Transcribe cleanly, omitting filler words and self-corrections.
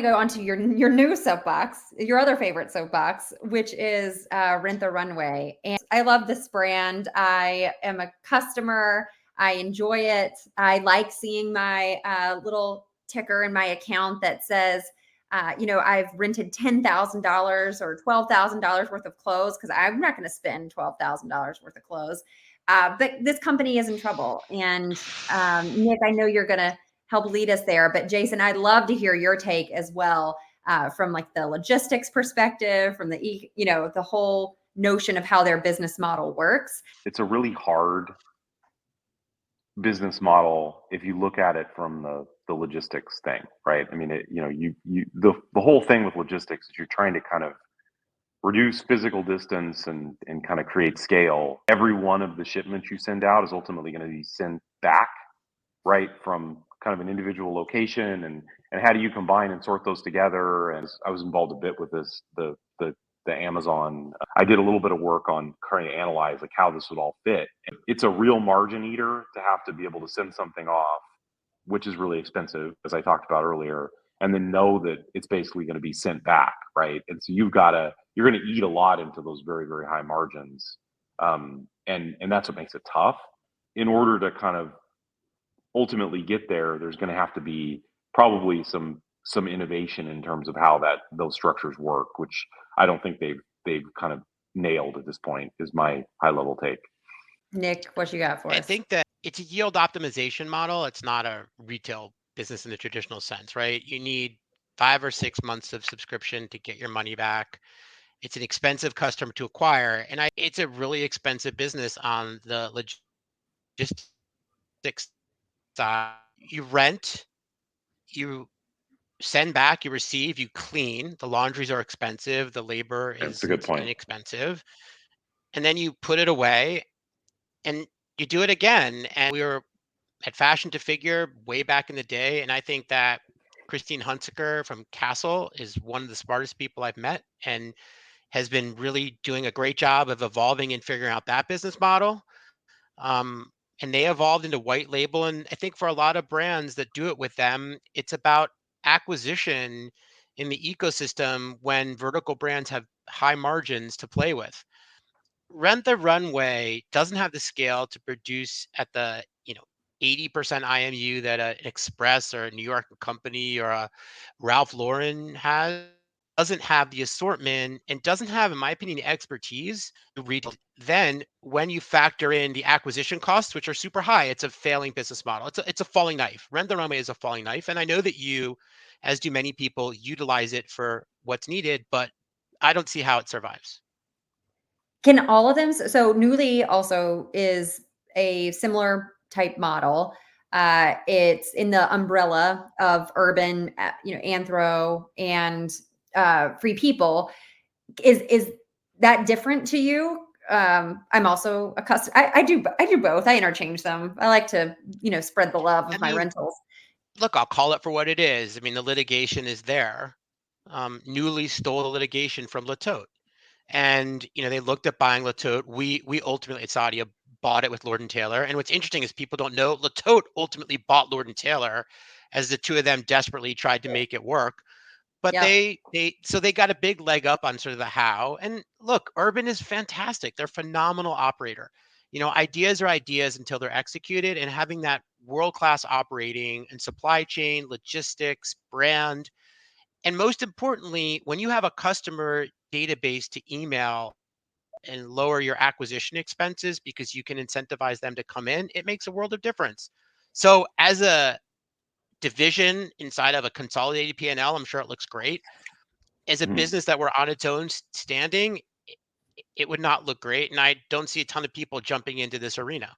want to go on to your new soapbox, your other favorite soapbox, which is Rent the Runway. And I love this brand. I am a customer. I enjoy it. I like seeing my little ticker in my account that says, I've rented $10,000 or $12,000 worth of clothes because I'm not going to spend $12,000 worth of clothes. But this company is in trouble. And Nick, I know you're going to help lead us there. But Jason, I'd love to hear your take as well, from like the logistics perspective, from the whole notion of how their business model works. It's a really hard business model if you look at it from the logistics thing, right? I mean, the whole thing with logistics is you're trying to kind of reduce physical distance and kind of create scale. Every one of the shipments you send out is ultimately going to be sent back, right, from kind of an individual location, and how do you combine and sort those together? And I was involved a bit with this, the Amazon. I did a little bit of work on trying to analyze like how this would all fit. It's a real margin eater to have to be able to send something off, which is really expensive, as I talked about earlier, and then know that it's basically going to be sent back, right? And so you're going to eat a lot into those very, very high margins, and that's what makes it tough. In order to kind of ultimately get there, there's going to have to be probably some innovation in terms of how those structures work, which I don't think they've kind of nailed at this point, is my high level take. Nick, what you got for us? I think that it's a yield optimization model. It's not a retail business in the traditional sense, right? You need 5 or 6 months of subscription to get your money back. It's an expensive customer to acquire, and it's a really expensive business on the logistics side. You rent, you send back, you receive, you clean. The laundries are expensive. The labor is inexpensive. And then you put it away and you do it again. And we were at Fashion to Figure way back in the day. And I think that Christine Hunsaker from Castle is one of the smartest people I've met and has been really doing a great job of evolving and figuring out that business model. And they evolved into white label. And I think for a lot of brands that do it with them, it's about acquisition in the ecosystem when vertical brands have high margins to play with. Rent the Runway doesn't have the scale to produce at the 80% IMU that an Express or a New York company or a Ralph Lauren has. Doesn't have the assortment and doesn't have, in my opinion, the expertise to retail. Then when you factor in the acquisition costs, which are super high, it's a failing business model. It's a falling knife. Rent the Runway is a falling knife. And I know that you, as do many people, utilize it for what's needed, but I don't see how it survives. Can all of them? So Newly also is a similar type model. It's in the umbrella of Urban, Anthro, and Free People. Is that different to you? I'm also a customer. I do both. I interchange them. I like to spread the love of my rentals. Look, I'll call it for what it is. I mean, the litigation is there. Newly stole the litigation from Latote. And they looked at buying Latote. We ultimately at Sadia bought it with Lord and Taylor. And what's interesting is people don't know Latote ultimately bought Lord and Taylor, as the two of them desperately tried to make it work. But they got a big leg up on sort of the how. And look, Urban is fantastic. They're a phenomenal operator. Ideas are ideas until they're executed, and having that world-class operating and supply chain, logistics, brand, and most importantly, when you have a customer database to email and lower your acquisition expenses because you can incentivize them to come in, it makes a world of difference. So as a division inside of a consolidated P&L, I'm sure it looks great. As a business that were on its own standing, it would not look great. And I don't see a ton of people jumping into this arena.